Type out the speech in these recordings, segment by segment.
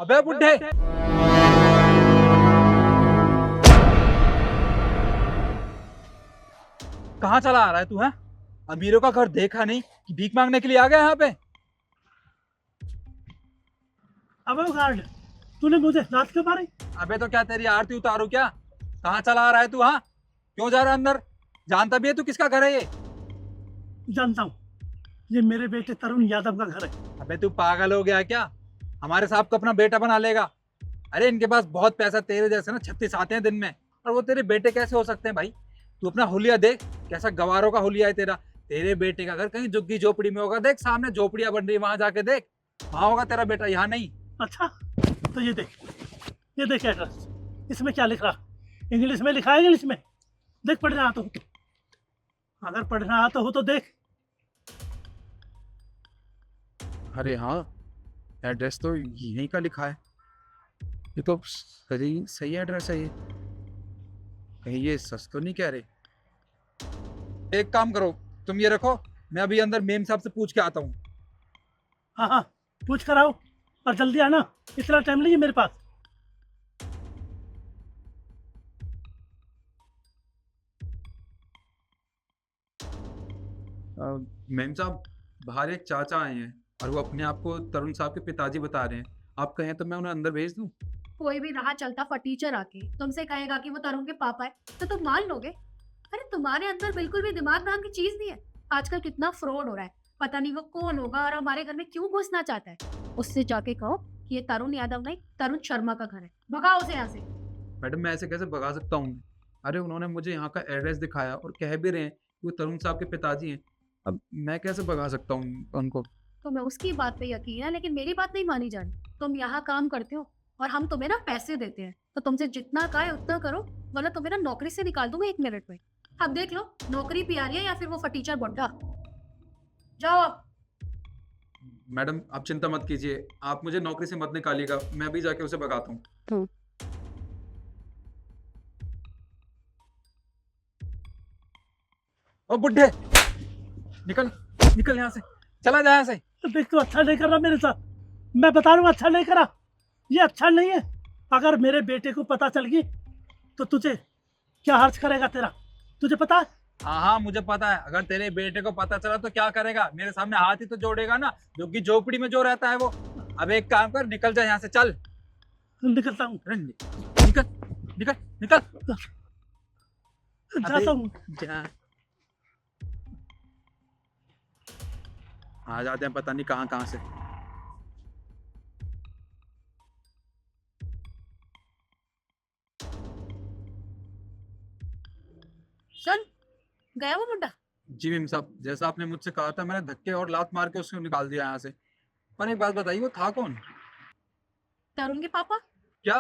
अबे बुड्ढे, कहाँ चला आ रहा है तू? है अमीरों का घर देखा नहीं कि भीख मांगने के लिए आ गया यहाँ पे? अबे वो गार्ड, तूने मुझे लात क्यों मारी? अबे तो क्या तेरी आरती उतारू क्या? कहाँ चला आ रहा है तू? हाँ, क्यों जा रहा है अंदर? जानता भी है तू किसका घर है ये? जानता हूँ, ये मेरे बेटे तरुण यादव का घर है। अबे तू पागल हो गया क्या? हमारे साहब को अपना बेटा बना लेगा? अरे इनके पास बहुत पैसा, तेरे जैसे ना 36 आते हैं दिन में, और वो तेरे बेटे कैसे हो सकते हैं भाई? तू अपना हुलिया देख, कैसा गवारों का हुलिया है तेरा। तेरे बेटे का घर कहीं झुग्गी झोपड़ी में होगा, देख सामने झोपड़ियां बन रही है, वहां जाके देख, वहां होगा तेरा बेटा, यहाँ नहीं। अच्छा, तो ये देख एड्रेस। इसमें क्या लिख रहा? इंग्लिश में लिखा है, इंग्लिश में देख, पढ़ना आता हो। अगर पढ़ना आता हो तो देख। अरे हाँ, एड्रेस तो यहीं का लिखा है। ये तो सही सही एड्रेस है ये। कहीं ये सच तो नहीं कह रहे? एक काम करो, तुम ये रखो, मैं अभी अंदर मेम साहब से पूछ के आता हूँ। हाँ हाँ, पूछ कर आओ और जल्दी आना, इतना टाइम नहीं है मेरे पास। मेम साहब, बाहर एक चाचा आए हैं और वो अपने आप को तरुण साहब के पिताजी बता रहे हैं। आप कहें तो मैं उन्हें अंदर भेज दूं? कोई भी राह चलता फटीचर आके तुमसे कहेगा कि वो तरुण के पापा है तो तुम मान लोगे? अरे तुम्हारे अंदर बिल्कुल भी दिमाग नाम की चीज नहीं है। आजकल कितना फ्रॉड हो रहा है, पता नहीं वो कौन होगा और हमारे घर में क्यों घुसना चाहता है। उससे जाके कहो कि ये तरुण यादव नहीं, तरुण शर्मा का घर है, भगाओ उसे यहाँ से। मैडम, मैं ऐसे कैसे भगा सकता हूँ? अरे उन्होंने मुझे यहाँ का एड्रेस दिखाया और कह भी रहे हैं कि वो तरुण साहब के पिताजी हैं। अब मैं कैसे भगा सकता हूँ उनको? तो मैं उसकी बात पे यकीन है, लेकिन मेरी बात नहीं मानी जानी। तुम यहाँ काम करते हो और हम तुम्हें ना पैसे देते हैं, तो तुमसे जितना कहा है उतना करो, वरना तुम्हें ना नौकरी से निकाल दूंगा 1 मिनट में। अब देख लो, नौकरी प्यारी है या फिर वो फटीचर बुड्ढा। जाओ अब। मैडम आप चिंता मत कीजिए, आप मुझे नौकरी से मत निकालिएगा, मैं अभी जाके उसे भगाता हूँ। ओ बुड्ढे, निकल निकल यहाँ से, चला जा यहाँ से। देख, तू अच्छा नहीं कर रहा मेरे साथ, मैं बता रहा हूँ, अच्छा नहीं करा। ये अच्छा नहीं है। अगर मेरे बेटे को पता चल गई तो तुझे क्या हर्ज करेगा तेरा, तुझे पता है? हाँ हाँ मुझे पता है, अगर तेरे बेटे को पता चला तो क्या करेगा? मेरे सामने हाथ ही तो जोड़ेगा ना, जो कि झोपड़ी में जो रहता है वो। अब एक काम कर, निकल जा यहाँ से, चल। निकलता हूँ, अरे निकल निकल निकल। जाता हूँ। जा। आ जाते हैं पता नहीं कहाँ कहाँ से। चल, गया वो मुंडा। जी मेम साहब, जैसा आपने मुझसे कहा था, मैंने धक्के और लात मार के उसको निकाल दिया यहाँ से। पर एक बात बताइए, वो था कौन? तरुण के पापा। क्या?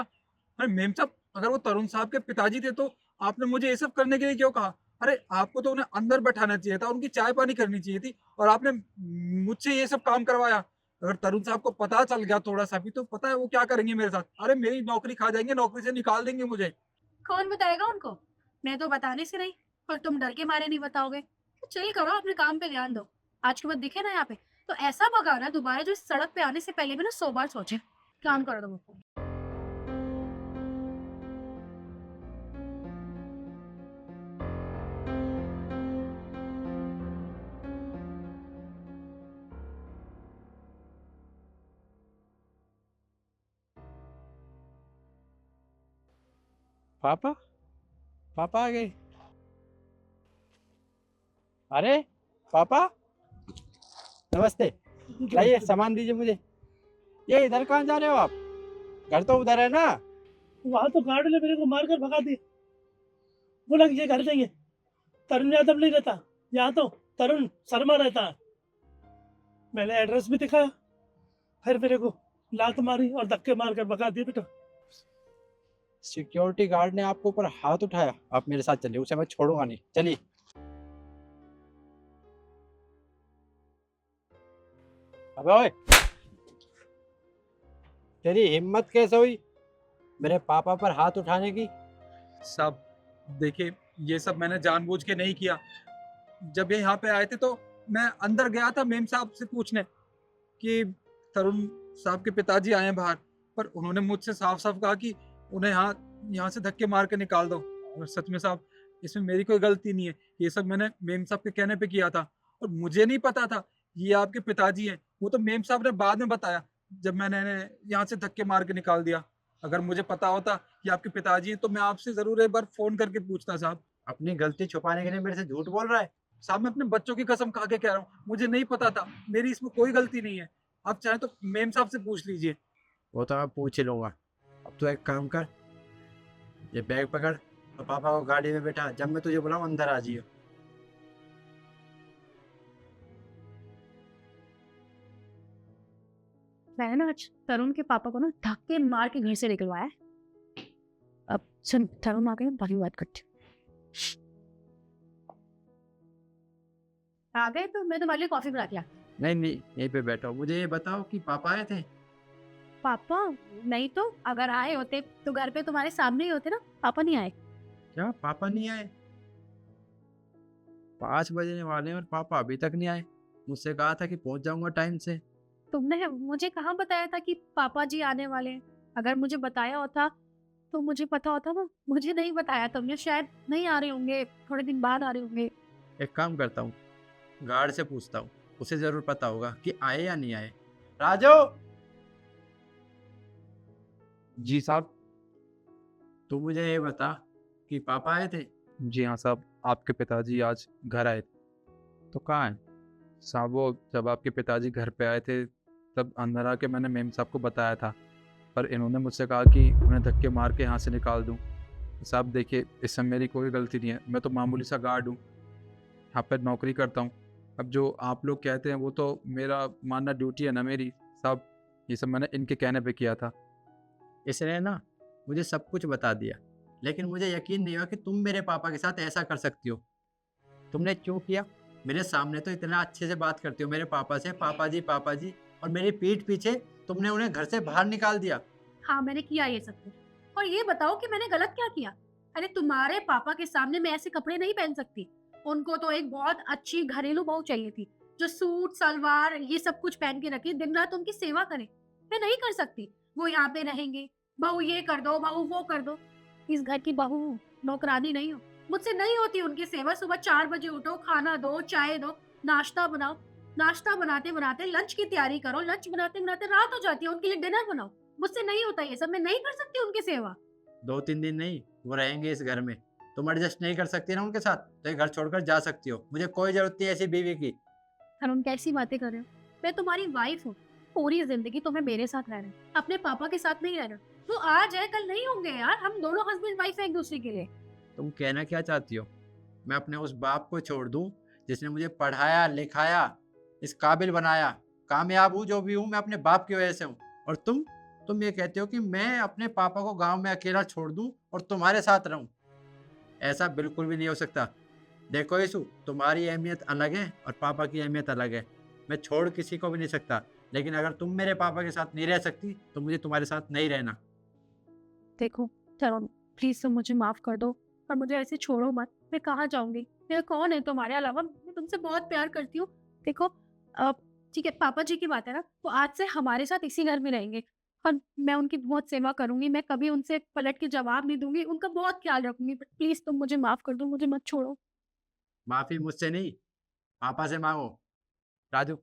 अरे मेम साहब, अगर वो तरुण साहब के पिताजी थे तो आपने मुझे ये सब करने के लिए क्यों कहा? अरे आपको तो उन्हें अंदर बैठाना चाहिए था, उनकी चाय पानी करनी चाहिए थी, और आपने मुझसे ये सब काम करवाया। अगर तरुण साहब को पता चल गया थोड़ा सा भी, तो पता है वो क्या करेंगे मेरे साथ? अरे मेरी नौकरी खा जाएंगे, नौकरी से निकाल देंगे मुझे। कौन बताएगा उनको? मैं तो बताने से नहीं, पर तुम डर के मारे नहीं बताओगे। तो चल करो, अपने काम पे ध्यान दो। आज के बाद दिखे ना यहाँ पे तो ऐसा भगाना दोबारा जो इस सड़क पे आने से पहले भी ना 100 बार सोचे। काम करो तुम। पापा, पापा आ गए। अरे पापा, नमस्ते। लाइए सामान दीजिए मुझे। ये इधर कहाँ जा रहे हो आप? घर तो उधर है ना? वहां तो गार्ड ने मेरे को मारकर भगा दिया, बोला कि ये घर चाहिए। तरुण यादव नहीं रहता यहाँ, तो तरुण शर्मा रहता है। मैंने एड्रेस भी दिखाया, फिर मेरे को लात मारी और धक्के मारकर भगा दिया बेटा। सिक्योरिटी गार्ड ने आपके ऊपर हाथ उठाया। आप मेरे साथ चलिए, उसे मैं छोड़ूंगा नहीं। चलिए। अबे ओए, तेरी हिम्मत कैसे हुई मेरे पापा पर हाथ उठाने की? साहब देखिए, ये सब मैंने जानबूझ के नहीं किया। जब ये यहाँ पे आए थे तो मैं अंदर गया था मेम साहब से पूछने कि तरुण साहब के पिताजी आए हैं बाहर, पर उन्होंने मुझसे साफ-साफ कहा कि उन्हें यहाँ से धक्के मार के निकाल दो। और सच में साहब, इसमें मेरी कोई गलती नहीं है। ये सब मैंने मेम साहब के कहने पे किया था और मुझे नहीं पता था ये आपके पिताजी हैं। वो तो मेम साहब ने बाद में बताया, जब मैंने इन्हें यहाँ से धक्के मार के निकाल दिया। अगर मुझे पता होता कि आपके पिताजी हैं, तो मैं आपसे ज़रूर एक बार फ़ोन करके पूछता साहब। अपनी गलती छुपाने के लिए मेरे से झूठ बोल रहा है। साहब, मैं अपने बच्चों की कसम खा के कह रहा हूँ, मुझे नहीं पता था। मेरी इसमें कोई गलती नहीं है। आप चाहें तो मेम साहब से पूछ लीजिए। वो तो मैं पूछ ही लूंगा। अब तू एक काम कर, ये बैग पकड़ और पापा को गाड़ी में बैठा, जब मैं तुझे बुलाऊं अंदर आ जाइयो। मैंने ना आज तरुण के पापा को ना धक्के मार के घर से निकलवाया है। अब सुन, तरुण आ गए, बाकी बात करते हैं। आ गए तो मैं तुम्हारे लिए कॉफी बना दिया। नहीं नहीं, यहीं पे बैठो। मुझे ये बताओ कि पापा आए थे? पापा नहीं तो अगर आए होते तो घर पे तुम्हारे सामने ही होते ना। पापा नहीं आए। क्या पापा नहीं आए? 5 बजने वाले हैं और पापा अभी तक नहीं आए। मुझसे कहा था कि पहुंच जाऊंगा टाइम से। तुमने मुझे कहाँ बताया था कि पापा जी आने वाले हैं? अगर मुझे बताया होता तो मुझे पता होता ना। मुझे नहीं बताया तुमने, शायद नहीं आ रहे होंगे, थोड़े दिन बाद आ रहे होंगे। एक काम करता हूँ, गार्ड से पूछता हूँ, उसे जरूर पता होगा कि आए या नहीं आए। राजू! जी साहब। तू मुझे ये बता कि पापा आए थे? जी हाँ साहब, आपके पिताजी आज घर आए थे। तो कहाँ है? साहब, वो जब आपके पिताजी घर पे आए थे तब अंदर आके मैंने मेम साहब को बताया था, पर इन्होंने मुझसे कहा कि उन्हें धक्के मार के यहाँ से निकाल दूँ। साहब देखिए, इसमें मेरी कोई गलती नहीं है। मैं तो मामूली सा गार्ड हूँ, यहाँ पर नौकरी करता हूँ। अब जो आप लोग कहते हैं वो तो मेरा मानना ड्यूटी है ना मेरी। साहब, ये सब मैंने इनके कहने पे किया था। इसने ना मुझे सब कुछ बता दिया, लेकिन मुझे यकीन नहीं हुआ कि तुम मेरे पापा के साथ ऐसा कर सकती हो। तुमने क्यों किया? मेरे सामने तो इतना अच्छे से बात करती हो मेरे पापा से, पापा जी, और मेरी पीठ पीछे तुमने उन्हें घर से बाहर निकाल दिया। हाँ, मैंने किया ये सब कुछ। और ये बताओ कि मैंने गलत क्या किया? अरे तुम्हारे पापा के सामने मैं ऐसे कपड़े नहीं पहन सकती। उनको तो एक बहुत अच्छी घरेलू बहू चाहिए थी, जो सूट सलवार ये सब कुछ पहन के रखे, दिन रात उनकी सेवा करे। मैं नहीं कर सकती। वो यहाँ पे रहेंगे, बहू ये कर दो, बहू वो कर दो। इस घर की बहू हूँ, नौकरानी नहीं हूँ। मुझसे नहीं होती उनकी सेवा। सुबह 4 बजे उठो, खाना दो, चाय दो, नाश्ता बनाओ, नाश्ता बनाते बनाते लंच की तैयारी करो, लंच बनाते बनाते रात हो जाती है, उनके लिए डिनर बनाओ। मुझसे नहीं होता ये सब। मैं नहीं कर सकती उनकी सेवा। 2-3 दिन नहीं, वो रहेंगे इस घर में। तुम एडजस्ट नहीं कर सकती ना उनके साथ, तो ये घर छोड़कर जा सकती हो। मुझे कोई जरूरत नहीं है ऐसी बीवी की। हम कैसी बातें कर रहे हो? मैं तुम्हारी वाइफ हूँ। पूरी जिंदगी तुम्हें मेरे साथ रहना है, अपने पापा के साथ नहीं रहना। वो आज है कल नहीं होंगे यार। हम दोनों हस्बैंड वाइफ है एक दूसरे के लिए। तुम कहना क्या चाहती हो? मैं अपने उस बाप को छोड़ दूं जिसने मुझे पढ़ाया लिखाया, इस काबिल बनाया? कामयाब हूँ जो भी हूँ, मैं अपने बाप की वजह से हूँ। और तुम ये कहते हो कि मैं अपने पापा को गांव में अकेला छोड़ दूं और तुम्हारे साथ रहूं? ऐसा बिल्कुल भी नहीं हो सकता। देखो यीशु, तुम्हारी अहमियत अलग है और पापा की अहमियत अलग है। मैं छोड़ किसी को भी नहीं सकता, लेकिन अगर तुम मेरे पापा के साथ नहीं रह सकती तो मुझे तुम्हारे साथ नहीं रहना। देखो तरुण, प्लीज तुम मुझे माफ कर दो और मुझे ऐसे छोड़ो मत। मैं कहाँ जाऊंगी? मेरा कौन है तुम्हारे अलावा? मैं तुमसे बहुत प्यार करती हूँ। देखो अब ठीक है, पापा जी की बात है ना, तो आज से हमारे साथ इसी घर में रहेंगे और मैं उनकी बहुत सेवा करूंगी। मैं कभी उनसे पलट के जवाब नहीं दूंगी, उनका बहुत ख्याल रखूंगी। प्लीज तुम मुझे माफ कर दो, मुझे मत छोड़ो। माफी मुझसे नहीं, पापा से मांगो। राजू,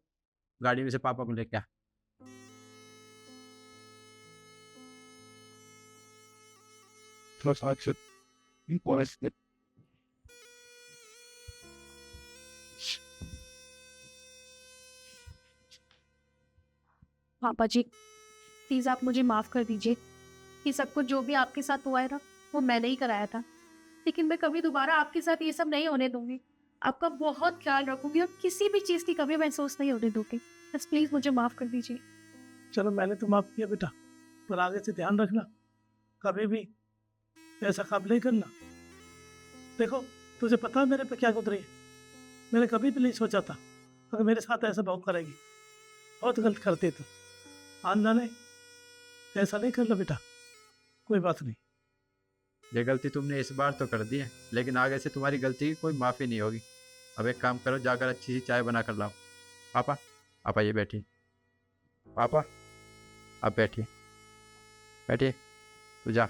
गाड़ी में से पापा को लेके आ। पापा जी प्लीज आप मुझे माफ कर दीजिए। ये सब कुछ जो भी आपके साथ हुआ है ना, वो मैंने ही कराया था। लेकिन मैं कभी दोबारा आपके साथ ये सब नहीं होने दूंगी। आपका बहुत ख्याल रखूंगी और किसी भी चीज की कमी महसूस नहीं होने दूंगी। बस प्लीज मुझे माफ कर दीजिए। चलो मैंने तो माफ किया बेटा, पर आगे से ध्यान रखना, कभी भी ऐसा काम नहीं करना। देखो तुझे पता है मेरे पे क्या गुजरी है। मैंने कभी भी नहीं सोचा था अगर मेरे साथ ऐसा बहू करेगी। बहुत गलत करते तो आंदा ने ऐसा नहीं करना बेटा, कोई बात नहीं। ये गलती तुमने इस बार तो कर दी है, लेकिन आगे से तुम्हारी गलती की कोई माफ़ी नहीं होगी। अब एक काम करो, जाकर अच्छी सी चाय बना कर लाओ। पापा, पापा ये बैठिए। पापा, आप बैठिए। बैठिए, तू जा।